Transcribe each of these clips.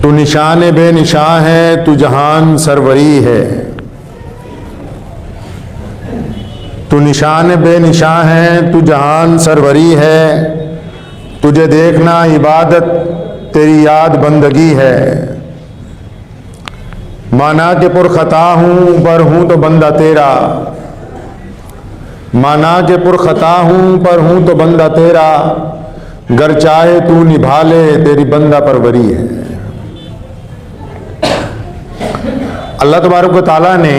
तू निशान बेनिशां है, तू जहान सरवरी है। तू निशान बेनिशां है, तू जहान सरवरी है। तुझे देखना इबादत, तेरी याद बंदगी है। माना के पुरखता हूँ पर हूँ तो बंदा तेरा। माना के पुरखता हूँ पर हूँ तो बंदा तेरा। गर चाहे तू निभा ले, तेरी बंदा परवरी है। अल्लाह तबारक व तआला ने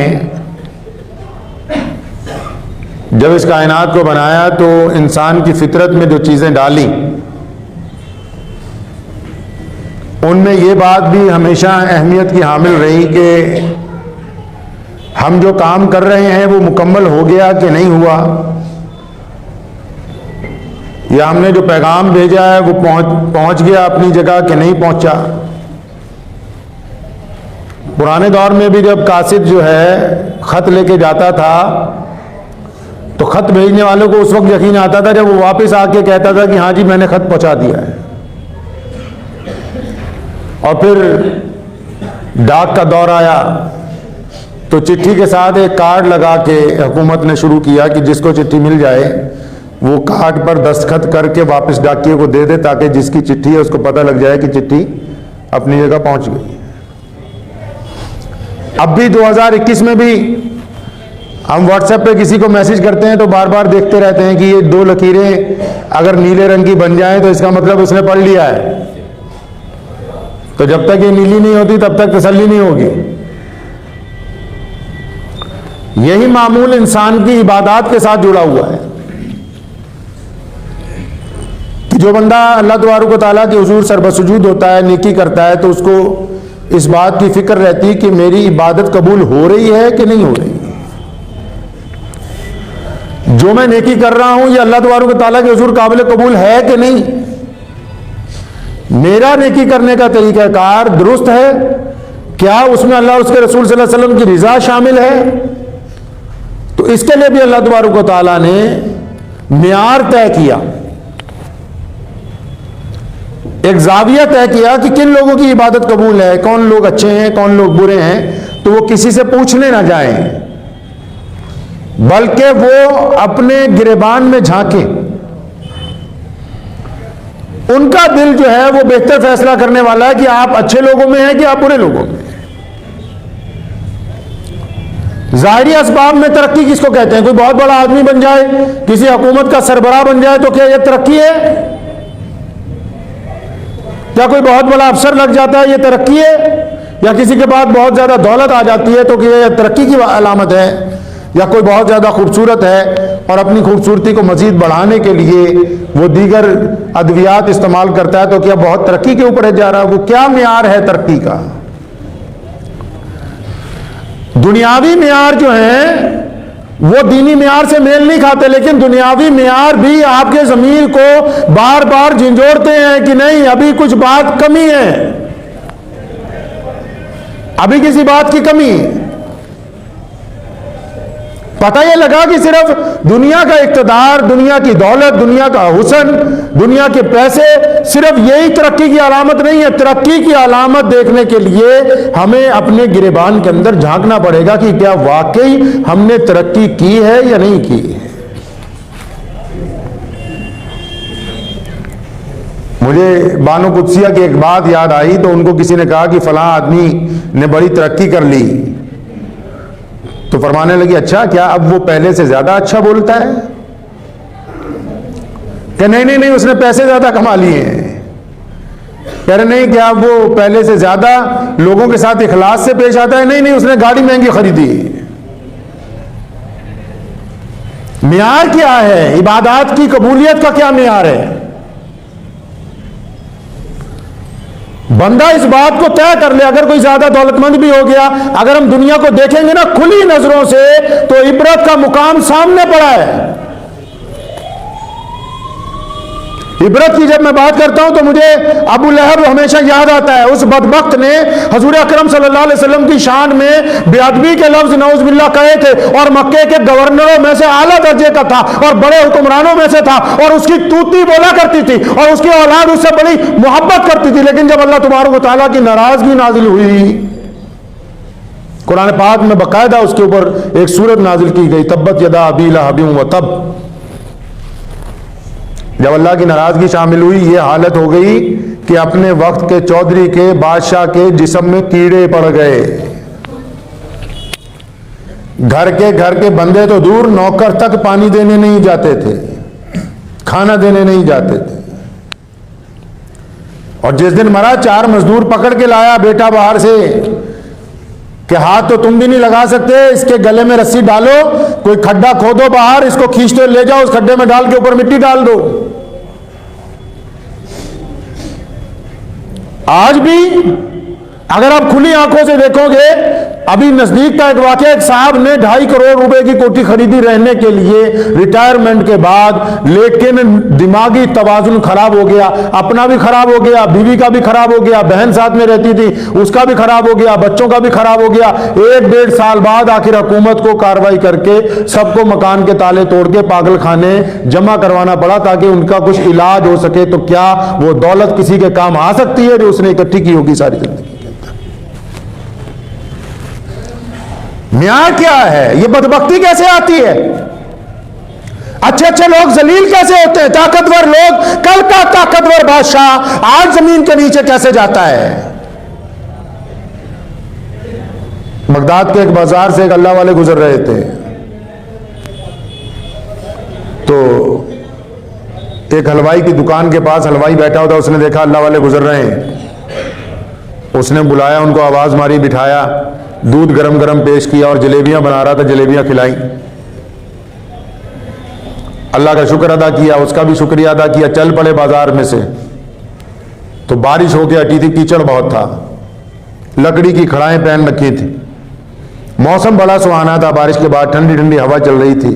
जब इस कायनात को बनाया तो इंसान की फितरत में जो चीज़ें डाली, उनमें ये बात भी हमेशा अहमियत की हामिल रही कि हम जो काम कर रहे हैं वो मुकम्मल हो गया कि नहीं हुआ, या हमने जो पैगाम भेजा है वो पहुंच गया अपनी जगह कि नहीं पहुंचा। पुराने दौर में भी जब कासिद जो है खत लेके जाता था तो खत भेजने वालों को उस वक्त यकीन आता था जब वो वापस आके कहता था कि हाँ जी मैंने खत पहुंचा दिया है। और फिर डाक का दौर आया तो चिट्ठी के साथ एक कार्ड लगा के हुकूमत ने शुरू किया कि जिसको चिट्ठी मिल जाए वो कार्ड पर दस्तखत करके वापस डाकिए को दे दे, ताकि जिसकी चिट्ठी है उसको पता लग जाए कि चिट्ठी अपनी जगह पहुंच गई। अब भी 2021 में भी हम व्हाट्सएप पे किसी को मैसेज करते हैं तो बार बार देखते रहते हैं कि ये 2 लकीरें अगर नीले रंग की बन जाएं तो इसका मतलब उसने पढ़ लिया है। तो जब तक ये नीली नहीं होती तब तक तसल्ली नहीं होगी। यही मामूल इंसान की इबादत के साथ जुड़ा हुआ है कि जो बंदा अल्लाह तबारक व तआला के हुजूर सरबसुजूद होता है, नेकी करता है, तो उसको इस बात की फिक्र रहती है कि मेरी इबादत कबूल हो रही है कि नहीं हो रही। जो मैं नेकी कर रहा हूं ये अल्लाह तबारक व तआला के हुजूर काबिल कबूल है कि नहीं। मेरा नेकी करने का तरीकाकार दुरुस्त है, क्या उसमें अल्लाह और उसके रसूल सल्लल्लाहु अलैहि वसल्लम की रिजा शामिल है। तो इसके लिए भी अल्लाह तबारक व तआला ने मियार तय किया, एक जाविया तय किया कि किन लोगों की इबादत कबूल है, कौन लोग अच्छे हैं कौन लोग बुरे हैं। तो वो किसी से पूछने ना जाएं, बल्कि वो अपने गिरेबान में झांके। उनका दिल जो है वो बेहतर फैसला करने वाला है कि आप अच्छे लोगों में हैं कि आप बुरे लोगों में। जाहिरी असबाब में तरक्की किसको कहते हैं? कोई बहुत बड़ा आदमी बन जाए, किसी हुकूमत का सरबराह बन जाए तो क्या यह तरक्की है? क्या कोई बहुत बड़ा अफसर लग जाता है ये तरक्की है? या किसी के पास बहुत ज्यादा दौलत आ जाती है तो क्या यह तरक्की की अलामत है? या कोई बहुत ज्यादा खूबसूरत है और अपनी खूबसूरती को मजीद बढ़ाने के लिए वो दीगर अद्वियात इस्तेमाल करता है तो क्या बहुत तरक्की के ऊपर जा रहा है? वो क्या मियार है तरक्की का? दुनियावी मियार जो है वो दीनी मियार से मेल नहीं खाते, लेकिन दुनियावी मियार भी आपके ज़मीर को बार बार झंझोड़ते हैं कि नहीं अभी कुछ बात कमी है, अभी किसी बात की कमी है। पता यह लगा कि सिर्फ दुनिया का इक़्तिदार, दुनिया की दौलत, दुनिया का हुस्न, दुनिया के पैसे सिर्फ यही तरक्की की अलामत नहीं है। तरक्की की अलामत देखने के लिए हमें अपने गिरेबान के अंदर झांकना पड़ेगा कि क्या वाकई हमने तरक्की की है या नहीं की है। मुझे बानो कुद्सिया की एक बात याद आई तो उनको किसी ने कहा कि फलां आदमी ने बड़ी तरक्की कर ली, तो फरमाने लगी अच्छा क्या अब वो पहले से ज्यादा अच्छा बोलता है? कि नहीं उसने पैसे ज्यादा कमा लिए हैं। कह रहे नहीं क्या वो पहले से ज्यादा लोगों के साथ इखलास से पेश आता है? नहीं उसने गाड़ी महंगी खरीदी। मियार क्या है? इबादत की कबूलियत का क्या मियार है? बंदा इस बात को तय कर ले, अगर कोई ज्यादा दौलतमंद भी हो गया, अगर हम दुनिया को देखेंगे ना खुली नजरों से तो इबरत का मुकाम सामने पड़ा है। इबरत की जब मैं बात करता हूं तो मुझे अबू लहब हमेशा याद आता है। उस बदबख्त ने हजूर अकरम सल्लल्लाहु अलैहि वसल्लम की शान में बेअदबी के लफ्ज नऊज़ुबिल्लाह कहे थे, और मक्के के गवर्नरों में से आला दर्जे का था और बड़े हुक्मरानों में से था, और उसकी तूती बोला करती थी और उसकी औलाद उससे बड़ी मोहब्बत करती थी। लेकिन जब अल्लाह तबारक व तआला की नाराजगी नाजिल हुई, कुरान पाक में बाकायदा उसके ऊपर एक सूरत नाजिल की गई, तब्बत यदा अबी लहब व तब। जब अल्लाह की नाराजगी शामिल हुई, ये हालत हो गई कि अपने वक्त के चौधरी के बादशाह के जिस्म में कीड़े पड़ गए। घर के बंदे तो दूर, नौकर तक पानी देने नहीं जाते थे, खाना देने नहीं जाते थे। और जिस दिन मरा, 4 मजदूर पकड़ के लाया बेटा बाहर से कि हाथ तो तुम भी नहीं लगा सकते, इसके गले में रस्सी डालो, कोई खड्डा खोदो बाहर, इसको खींचते ले जाओ, उस खड्डे में डाल के ऊपर मिट्टी डाल दो। आज भी अगर आप खुली आंखों से देखोगे, अभी नजदीक का एक वाकया, एक साहब ने 2.5 करोड़ रुपए की कोठी खरीदी रहने के लिए रिटायरमेंट के बाद, लेकिन दिमागी तवाजुन खराब हो गया, अपना भी खराब हो गया, बीवी का भी खराब हो गया, बहन साथ में रहती थी उसका भी खराब हो गया, बच्चों का भी खराब हो गया। 1-1.5 साल बाद आखिर हुकूमत को कार्रवाई करके सबको मकान के ताले तोड़ के पागल खाने जमा करवाना पड़ा ताकि उनका कुछ इलाज हो सके। तो क्या वो दौलत किसी के काम आ सकती है जो उसने इकट्ठी की होगी सारी जिंदगी? न्याय क्या है? ये बदबख्ती कैसे आती है? अच्छे अच्छे लोग जलील कैसे होते हैं? ताकतवर लोग, कल का ताकतवर बादशाह आज जमीन के नीचे कैसे जाता है? बगदाद के एक बाजार से एक अल्लाह वाले गुजर रहे थे, तो एक हलवाई की दुकान के पास हलवाई बैठा होता, उसने देखा अल्लाह वाले गुजर रहे हैं, उसने बुलाया, उनको आवाज मारी, बिठाया, दूध गरम गरम पेश किया और जलेबियां बना रहा था, जलेबियां खिलाई। अल्लाह का शुक्र अदा किया, उसका भी शुक्रिया अदा किया। चल पड़े बाजार में से, तो बारिश होके हटी थी, कीचड़ बहुत था, लकड़ी की खड़ाएं पहन रखी थी, मौसम बड़ा सुहाना था, बारिश के बाद ठंडी ठंडी हवा चल रही थी।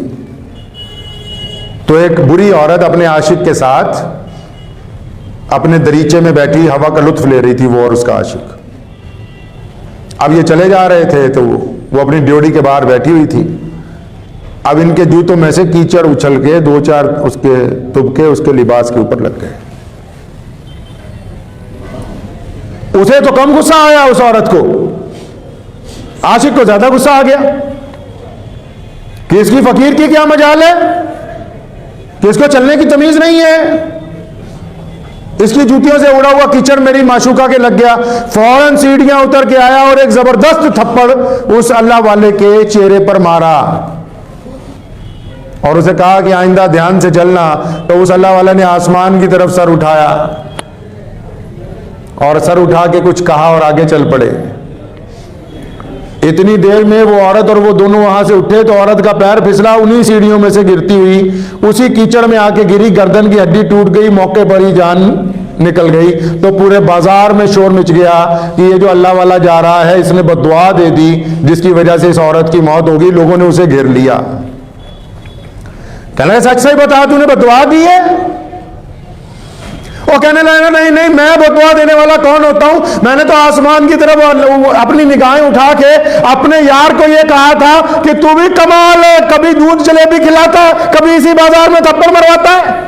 तो एक बुरी औरत अपने आशिक के साथ अपने दरीचे में बैठी हवा का लुत्फ ले रही थी, वो और उसका आशिक। अब ये चले जा रहे थे तो वो अपनी ड्योढ़ी के बाहर बैठी हुई थी। अब इनके जूतों में से कीचड़ उछल के 2-4 उसके तुबके उसके लिबास के ऊपर लग गए। उसे तो कम गुस्सा आया उस औरत को, आशिक को ज्यादा गुस्सा आ गया कि इसकी फकीर की क्या मजाल है कि इसको चलने की तमीज नहीं है, इसकी जूतियों से उड़ा हुआ कीचड़ मेरी माशूका के लग गया। फौरन सीढ़ियां उतर के आया और एक जबरदस्त थप्पड़ उस अल्लाह वाले के चेहरे पर मारा और उसे कहा कि आइंदा ध्यान से चलना। तो उस अल्लाह वाले ने आसमान की तरफ सर उठाया और सर उठा के कुछ कहा और आगे चल पड़े। इतनी देर में वो औरत और वो दोनों वहां से उठे तो औरत का पैर फिसला, उन्हीं सीढ़ियों में से गिरती हुई उसी कीचड़ में आके गिरी, गर्दन की हड्डी टूट गई, मौके पर ही जान निकल गई। तो पूरे बाजार में शोर मच गया कि ये जो अल्लाह वाला जा रहा है इसने बद्दुआ दे दी जिसकी वजह से इस औरत की मौत हो गई। लोगों ने उसे घेर लिया, कहने लगे सच सही बता, तूने बद्दुआ दी है? वो कहने लगा नहीं नहीं, मैं बद्दुआ देने वाला कौन होता हूं? मैंने तो आसमान की तरफ अपनी निगाहें उठा के अपने यार को ये कहा था कि तू भी कमाल है, कभी दूध जलेबी खिलाता है, कभी इसी बाजार में थप्पड़ मरवाता है।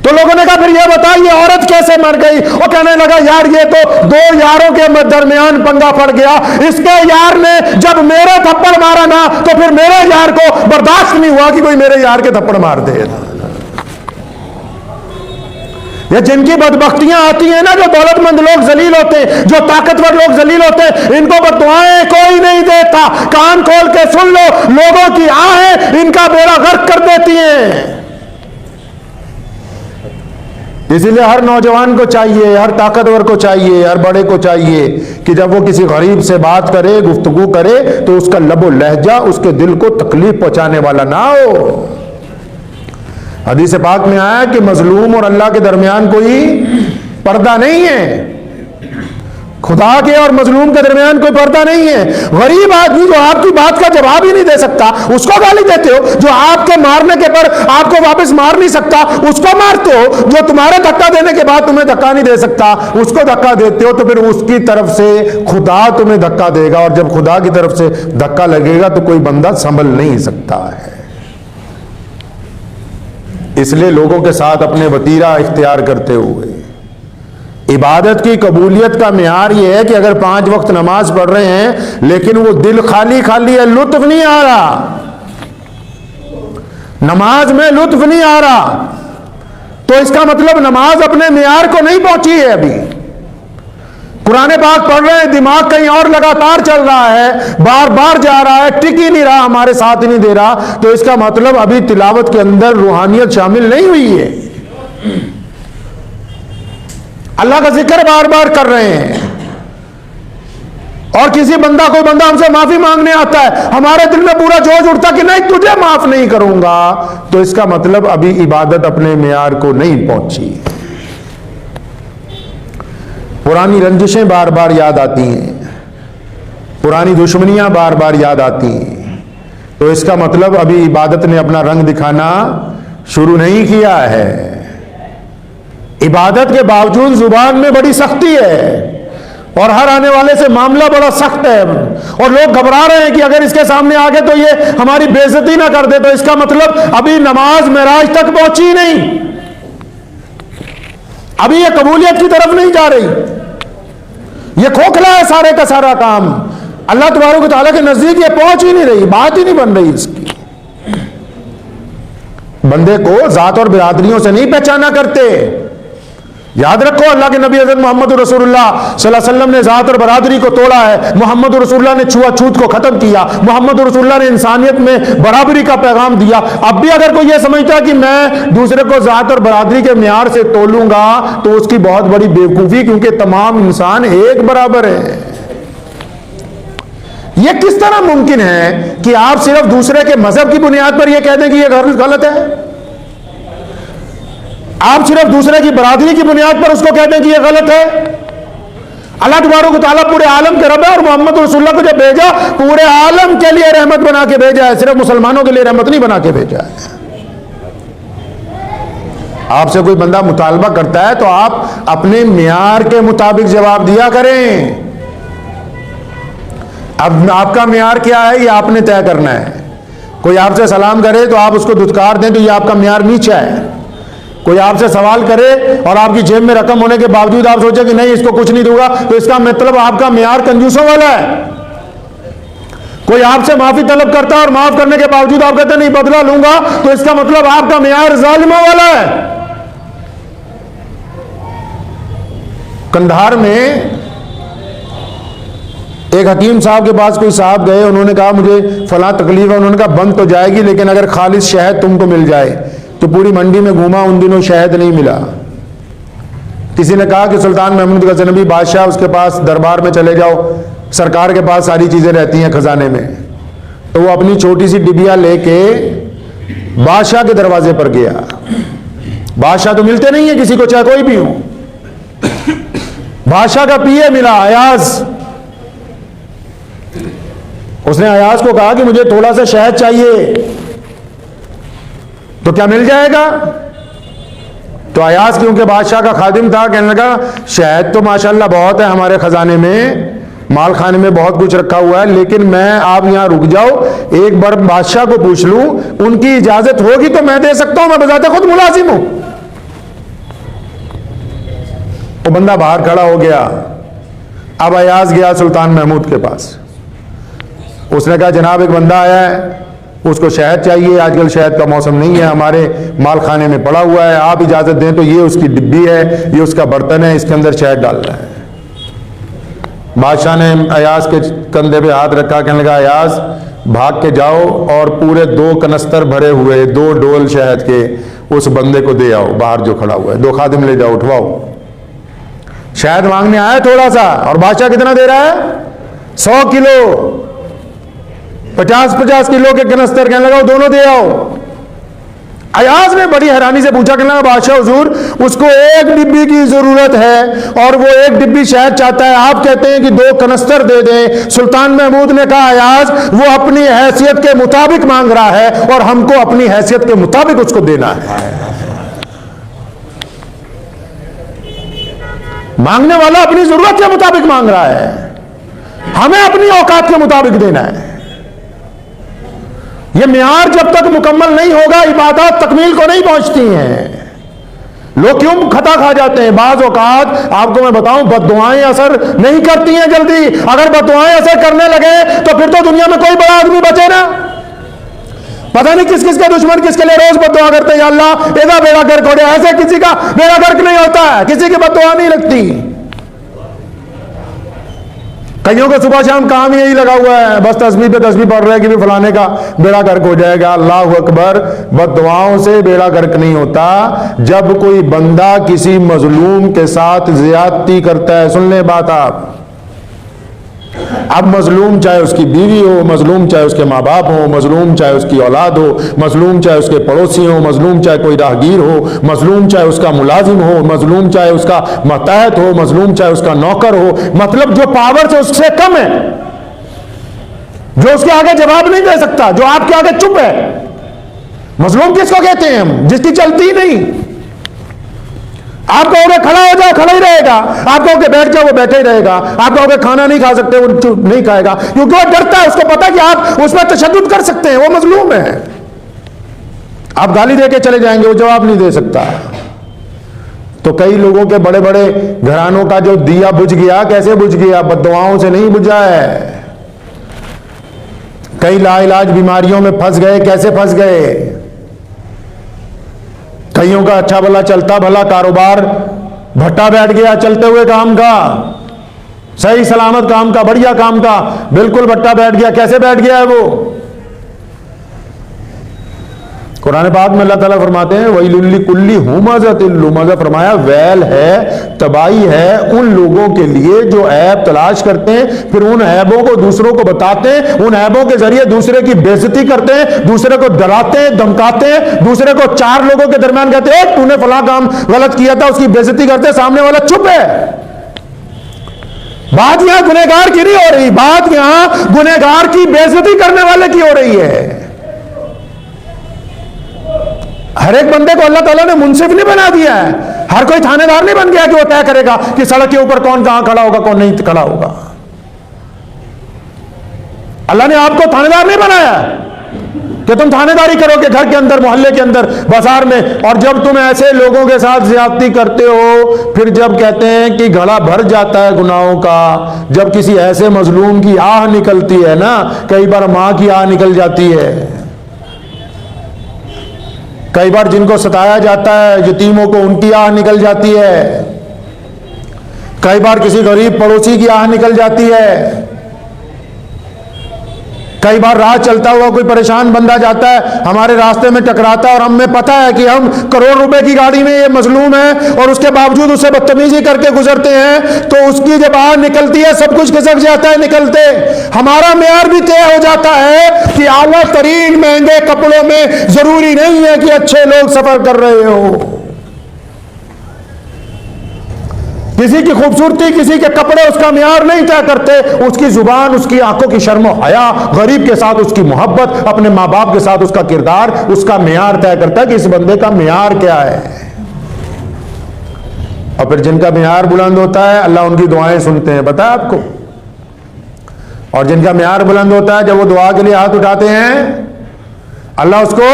तो लोगों ने कहा फिर ये बता ये औरत कैसे मर गई? वो कहने लगा यार ये तो 2 यारों के दरमियान पंगा पड़ गया, इसके यार ने जब मेरे थप्पड़ मारा ना तो फिर मेरे यार को बर्दाश्त नहीं हुआ कि कोई मेरे यार के थप्पड़ मार दे। ये जिनकी बदबख्तियां आती हैं ना, जो दौलतमंद लोग जलील होते हैं, जो ताकतवर लोग जलील होते हैं, इनको बददुआएं कोई नहीं देता। कान खोल के सुन लो, लोगों की आहें इनका बेड़ा गर्क कर देती हैं। इसीलिए हर नौजवान को चाहिए, हर ताकतवर को चाहिए, हर बड़े को चाहिए कि जब वो किसी गरीब से बात करे, गुफ्तगू करे तो उसका लबो लहजा उसके दिल को तकलीफ पहुंचाने वाला ना हो। हदीस पाक में आया कि मजलूम और अल्लाह के दरमियान कोई पर्दा नहीं है। खुदा के और मजलूम के दरमियान कोई पर्दा नहीं है। गरीब आदमी जो आपकी बात का जवाब ही नहीं दे सकता, उसको गाली देते हो। जो आपके मारने के पर आपको वापस मार नहीं सकता, उसको मारते हो। जो तुम्हारे धक्का देने के बाद तुम्हें धक्का नहीं दे सकता, उसको धक्का देते हो। तो फिर उसकी तरफ से खुदा तुम्हें धक्का देगा, और जब खुदा की तरफ से धक्का लगेगा तो कोई बंदा संभल नहीं सकता है। इसलिए लोगों के साथ अपने वतीरा इख्तियार करते हुए इबादत की कबूलियत का मियार यह है कि अगर 5 वक्त नमाज पढ़ रहे हैं लेकिन वो दिल खाली खाली है, लुत्फ नहीं आ रहा, नमाज में लुत्फ नहीं आ रहा, तो इसका मतलब नमाज अपने मियार को नहीं पहुंची है। अभी कुरान पाक पढ़ रहे हैं, दिमाग कहीं और लगातार चल रहा है, बार बार जा रहा है, टिक ही नहीं रहा, हमारे साथ ही नहीं दे रहा, तो इसका मतलब अभी तिलावत के अंदर रूहानियत शामिल नहीं हुई है। अल्लाह का जिक्र बार बार कर रहे हैं, और किसी कोई बंदा हमसे माफी मांगने आता है, हमारे दिल में पूरा जोश उठता कि नहीं तुझे माफ नहीं करूंगा, तो इसका मतलब अभी इबादत अपने मियार को नहीं पहुंची। पुरानी रंजिशें बार बार याद आती हैं, पुरानी दुश्मनियां बार बार याद आती हैं, तो इसका मतलब अभी इबादत ने अपना रंग दिखाना शुरू नहीं किया है। इबादत के बावजूद जुबान में बड़ी सख्ती है, और हर आने वाले से मामला बड़ा सख्त है, और लोग घबरा रहे हैं कि अगर इसके सामने आ गए तो ये हमारी बेइज्जती ना कर दे, तो इसका मतलब अभी नमाज मेराज तक पहुंची नहीं, अभी ये कबूलियत की तरफ नहीं जा रही, ये खोखला है सारे का सारा काम। अल्लाह तबारक व तआला के नजदीक ये पहुंच ही नहीं रही, बात ही नहीं बन रही इसकी। बंदे को जात और बिरादरियों से नहीं पहचाना करते। याद रखो, अल्लाह के नबी हज़रत मोहम्मद रसूलुल्लाह सल्लल्लाहु अलैहि वसल्लम ने जात और बरादरी को तोड़ा है। मोहम्मद रसूलुल्लाह ने छुआछूत को खत्म किया। मोहम्मद रसूलुल्लाह ने इंसानियत में बराबरी का पैगाम दिया। अब भी अगर कोई यह समझता है कि मैं दूसरे को जात और बरादरी के मियार से तोलूंगा, तो उसकी बहुत बड़ी बेवकूफी, क्योंकि तमाम इंसान एक बराबर है। यह किस तरह मुमकिन है कि आप सिर्फ दूसरे के मजहब की बुनियाद पर यह कह दें कि यह गलत है, आप सिर्फ दूसरे की बरादरी की बुनियाद पर उसको कहते हैं कि यह गलत है। अल्लाह तबारक व तआला पूरे आलम के रब है, और मोहम्मद रसूलुल्लाह को जब भेजा पूरे आलम के लिए रहमत बना के भेजा है, सिर्फ मुसलमानों के लिए रहमत नहीं बना के भेजा है। आपसे कोई बंदा मुतालबा करता है तो आप अपने मियार के मुताबिक जवाब दिया करें। अब आपका मियार क्या है, ये आपने तय करना है। कोई आपसे सलाम करे तो आप उसको दुत्कार दें, तो ये आपका मियार नीचा है। कोई आपसे सवाल करे और आपकी जेब में रकम होने के बावजूद आप सोचे कि नहीं इसको कुछ नहीं दूंगा, तो इसका मतलब आपका मियार कंजूसों वाला है। कोई आपसे माफी तलब करता है और माफ करने के बावजूद आप कहते नहीं बदला लूंगा, तो इसका मतलब आपका मियार जालिमों वाला है। कंधार में एक हकीम साहब के पास कोई साहब गए, उन्होंने कहा मुझे फला तकलीफ है। उन्होंने कहा बंद तो जाएगी, लेकिन अगर खालिस शहद तुमको मिल जाए। तो पूरी मंडी में घूमा, उन दिनों शहद नहीं मिला। किसी ने कहा कि सुल्तान महमूद गजनवी बादशाह, उसके पास दरबार में चले जाओ, सरकार के पास सारी चीजें रहती हैं खजाने में। तो वो अपनी छोटी सी डिबिया लेके बादशाह के दरवाजे पर गया। बादशाह तो मिलते नहीं है किसी को, चाहे कोई भी हो। बादशाह का पीए मिला, अयाज। उसने अयाज को कहा कि मुझे थोड़ा सा शहद चाहिए, तो क्या मिल जाएगा? तो अयाज क्योंकि बादशाह का खादिम था, कहने लगा शहद तो माशाल्लाह बहुत है हमारे खजाने में, माल खाने में बहुत कुछ रखा हुआ है, लेकिन मैं आप यहां रुक जाओ, एक बार बादशाह को पूछ लूं, उनकी इजाजत होगी तो मैं दे सकता हूं, मैं बजाते खुद मुलाजिम हूं। वो बंदा बाहर खड़ा हो गया। अब अयाज गया सुल्तान महमूद के पास। उसने कहा जनाब एक बंदा आया है, उसको शहद चाहिए, आजकल शहद का मौसम नहीं है, हमारे माल खाने में पड़ा हुआ है, आप इजाजत दें तो ये उसकी डिब्बी है, ये उसका बर्तन है, इसके अंदर शहद डालना है। बादशाह ने अयाज के कंधे पे हाथ रखा, कहने लगा अयाज भाग के जाओ और पूरे 2 कनस्तर भरे हुए 2 डोल शहद के उस बंदे को दे आओ, बाहर जो खड़ा हुआ है, 2 खादिम ले जाओ, उठवाओ। शहद मांगने आया थोड़ा सा, और बादशाह कितना दे रहा है? 100 किलो, 50-50 किलो के कनस्तर। कहने लगा दोनों दे आओ। अयाज ने बड़ी हैरानी से पूछा कि ना बादशाह हुजूर, उसको एक डिब्बी की जरूरत है और वो एक डिब्बी शहद चाहता है, आप कहते हैं कि 2 कनस्तर दे दें। सुल्तान महमूद ने कहा अयाज वो अपनी हैसियत के मुताबिक मांग रहा है और हमको अपनी हैसियत के मुताबिक उसको देना है। मांगने वाला अपनी जरूरत के मुताबिक मांग रहा है, हमें अपनी औकात के मुताबिक देना है। ये मियार जब तक मुकम्मल नहीं होगा इबादत तकमील को नहीं पहुंचती हैं। लोग क्यों खता खा जाते हैं? बाज़ औकात आपको मैं बताऊं, बद्दुआएं असर नहीं करती हैं जल्दी। अगर बद्दुआएं असर करने लगे तो फिर तो दुनिया में कोई बड़ा आदमी बचे ना। पता नहीं किस किस के दुश्मन किसके लिए रोज बद्दुआ करते हैं, या अल्लाह एदा बेड़ा गर्क हो गया। ऐसे किसी का बेड़ा गर्क नहीं होता है, किसी की बद्दुआ नहीं लगती। कईयों का सुबह शाम काम यही लगा हुआ है, बस तस्बीह पे तस्बीह पढ़ रहे हैं कि भी फलाने का बेड़ा गर्क हो जाएगा। अल्लाह अकबर, बद्दुआओं से बेड़ा गर्क नहीं होता। जब कोई बंदा किसी मजलूम के साथ ज्यादती करता है, सुन ले बात आप, अब मजलूम चाहे उसकी बीवी हो, मजलूम चाहे उसके माँ बाप हो, मजलूम चाहे उसकी औलाद हो, मजलूम चाहे उसके पड़ोसी हो, मजलूम चाहे कोई राहगीर हो, मजलूम चाहे उसका मुलाजिम हो, मजलूम चाहे उसका मतहत हो, मजलूम चाहे उसका नौकर हो, मतलब जो पावर से उससे कम है, जो उसके आगे जवाब नहीं दे सकता, जो आपके आगे चुप है, मजलूम किसको कहते हैं हम? जिसकी चलती नहीं। आप कहोगे खड़ा हो जाओ, खड़ा ही रहेगा। आप कहोगे बैठ जाओ, वो बैठे ही रहेगा। आप कहोगे खाना नहीं खा सकते, वो नहीं खाएगा, क्योंकि वो डरता है, उसको पता है कि आप उस पर तशद्दुद कर सकते हैं, वो मजलूम है। आप गाली दे के चले जाएंगे, वो जवाब नहीं दे सकता। तो कई लोगों के बड़े बड़े घरानों का जो दिया बुझ गया, कैसे बुझ गया? बद्दुआओं से नहीं बुझा है। कई लाइलाज बीमारियों में फंस गए, कैसे फंस गए? कईयों का अच्छा भला चलता भला कारोबार भट्टा बैठ गया, चलते हुए काम का, सही सलामत काम का, बढ़िया काम का, बिल्कुल भट्टा बैठ गया। कैसे बैठ गया है वो? कुरान पाक में अल्लाह ताला फरमाते हैं वैलुल कुल्ली हुमज़तिल लुमज़ा, फरमाया वैल है, तबाही है उन लोगों के लिए जो ऐब तलाश करते हैं, फिर उन ऐबों को दूसरों को बताते हैं, उन ऐबों के जरिए दूसरे की बेइज्जती करते हैं, दूसरे को डराते हैं, धमकाते हैं, दूसरे को 4 लोगों के दरमियान कहते हैं तूने फला काम गलत किया था, उसकी बेइज्जती करते, सामने वाला चुप है। बात यहां गुनहगार की नहीं हो रही, बात यहां गुनहगार की बेइज्जती करने वाले की हो रही है। हर एक बंदे को अल्लाह ताला ने मुंसिफ नहीं बना दिया है, हर कोई थानेदार नहीं बन गया कि वो तय करेगा कि सड़क के ऊपर कौन कहां खड़ा होगा, कौन नहीं खड़ा होगा। अल्लाह ने आपको थानेदार नहीं बनाया कि तुम थानेदारी करोगे घर के अंदर, मोहल्ले के अंदर, बाजार में। और जब तुम ऐसे लोगों के साथ ज्यादती करते हो, फिर जब कहते हैं कि घड़ा भर जाता है गुनाहों का, जब किसी ऐसे मजलूम की आह निकलती है ना, कई बार मां की आह निकल जाती है, कई बार जिनको सताया जाता है यतीमों को उनकी आह निकल जाती है, कई बार किसी गरीब पड़ोसी की आह निकल जाती है, कई बार राह चलता हुआ कोई परेशान बंदा जाता है, हमारे रास्ते में टकराता है और हमें पता है कि हम करोड़ रुपए की गाड़ी में ये मजलूम है और उसके बावजूद उससे बदतमीजी करके गुजरते हैं, तो उसकी जब आह निकलती है सब कुछ खिसक जाता है निकलते। हमारा मेयार भी तय हो जाता है कि आला तरीन महंगे कपड़ों में जरूरी नहीं है कि अच्छे लोग सफर कर रहे हो। किसी की खूबसूरती, किसी के कपड़े उसका मियार नहीं तय करते, उसकी जुबान, उसकी आंखों की शर्म हया, गरीब के साथ उसकी मोहब्बत, अपने माँ बाप के साथ उसका किरदार, उसका मियार तय करता है कि इस बंदे का मियार क्या है। और फिर जिनका मियार बुलंद होता है अल्लाह उनकी दुआएं सुनते हैं, पता है आपको। और जिनका मियार बुलंद होता है, जब वो दुआ के लिए हाथ उठाते हैं अल्लाह उसको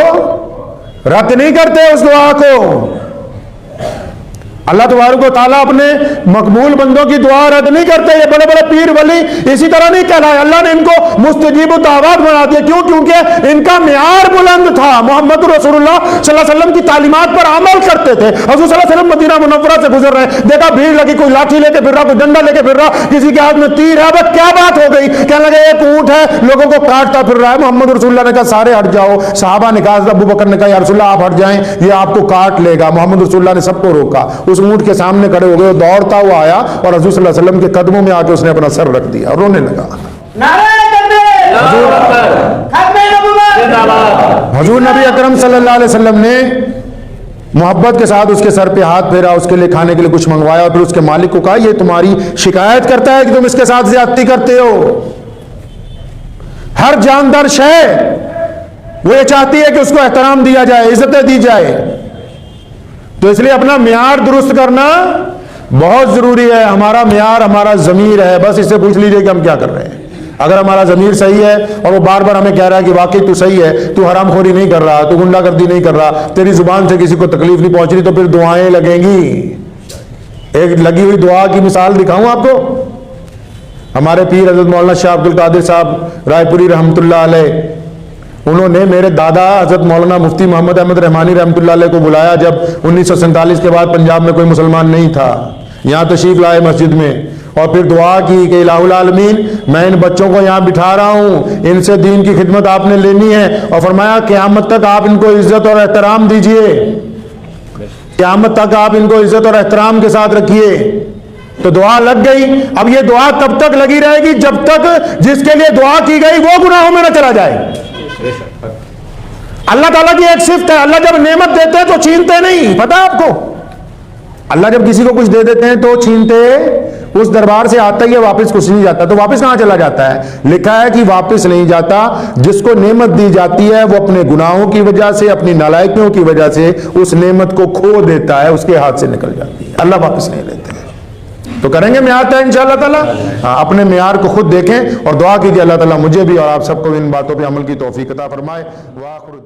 रद्द नहीं करते उस दुआ को। अल्लाह तबारक व तआला अपने मकबूल बंदों की दुआ रद्द नहीं करते। ये बड़े बड़े पीर वली इसी तरह नहीं कहलाए, अल्लाह ने इनको मुस्तजीब दावत बना दिया। क्यों? क्योंकि इनका मियार बुलंद था। मोहम्मद रसूलुल्लाह सल्लल्लाहु अलैहि वसल्लम की तालीमात पर अमल करते थे। हज़रत सल्लल्लाहु अलैहि वसल्लम मदीना मुनव्वरा से गुजर रहे, देखा भीड़ लगी, कोई लाठी लेके फिर रहा, कोई डंडा लेके फिर रहा, किसी के हाथ में तीर है। अब क्या बात हो गई? कहने लगे एक ऊंट है लोगों को काटता फिर रहा है। मोहम्मद रसूलुल्लाह ने कहा सारे हट जाओ। सहाबा ने कहा, अबू बकर ने कहा या रसूलुल्लाह आप हट जाएं, ये आपको काट लेगा। मोहम्मद रसूलुल्लाह ने सबको रोका, उस ऊंट के सामने खड़े हो गए, दौड़ता हुआ आया और हज़रत सल्लल्लाहु अलैहि वसल्लम के कदमों में आके उसने अपना सर रख दिया और रोने लगा। जिंदाबाद। हुजूर नबी अकरम सल्लल्लाहु अलैहि वसल्लम ने मोहब्बत के साथ उसके सर पे हाथ फेरा, उसके लिए खाने के लिए कुछ मंगवाया और फिर उसके मालिक को कहा, ये तुम्हारी शिकायत करता है कि तुम इसके साथ ज्यादती करते हो। हर जानदार शय वो ये चाहती है कि उसको एहतराम दिया जाए, इज्जतें दी जाए। तो इसलिए अपना मियार दुरुस्त करना बहुत जरूरी है। हमारा मियार हमारा ज़मीर है। बस इससे पूछ लीजिए कि हम क्या कर रहे हैं। अगर हमारा ज़मीर सही है और वो बार बार हमें कह रहा है कि वाकई तू सही है, तू हरामखोरी नहीं कर रहा, तू गुंडागर्दी नहीं कर रहा, तेरी जुबान से किसी को तकलीफ नहीं पहुंच रही, तो फिर दुआएं लगेंगी। एक लगी हुई दुआ की मिसाल दिखाऊं आपको। हमारे पीर हज़रत मौलाना शाह अब्दुल कादिर साहब रायपुरी रहमतुल्लाह अलैह, उन्होंने मेरे दादा हज़रत मौलाना मुफ्ती मोहम्मद अहमद रहमानी रहमतुल्लाह अलैह को बुलाया जब 1947 के बाद पंजाब में कोई मुसलमान नहीं था। यहाँ तशरीफ लाए मस्जिद में और फिर दुआ की कि इलाहुल आलमीन, मैं इन बच्चों को यहाँ बिठा रहा हूँ, इनसे दीन की खिदमत आपने लेनी है। और फरमाया क़यामत तक आप इनको इज्जत और एहतराम दीजिए, क़यामत तक आप इनको इज्जत और एहतराम के साथ रखिए। तो दुआ लग गई। अब ये दुआ तब तक लगी रहेगी जब तक जिसके लिए दुआ की गई वो गुनाहों में न चला जाए। अल्लाह ताला की एक सिफ्त है, अल्लाह जब नेमत देते हैं तो छीनते नहीं। पता है आपको, अल्लाह जब किसी को कुछ दे देते हैं तो छीनते, उस दरबार से आता ही है, वापस कुछ नहीं जाता। तो वापस कहां चला जाता है? लिखा है कि वापस नहीं जाता। जिसको नेमत दी जाती है वो अपने गुनाहों की वजह से, अपनी नालायकियों की वजह से उस नेमत को खो देता है, उसके हाथ से निकल जाती है। अल्लाह वापस नहीं लेते हैं। तो करेंगे मियार तय इंशाअल्लाह ताला। अपने मियार को खुद देखें और दुआ कीजिए अल्लाह ताला मुझे भी और आप सबको इन बातों पर अमल की तौफीक अता फरमाए। वाखिर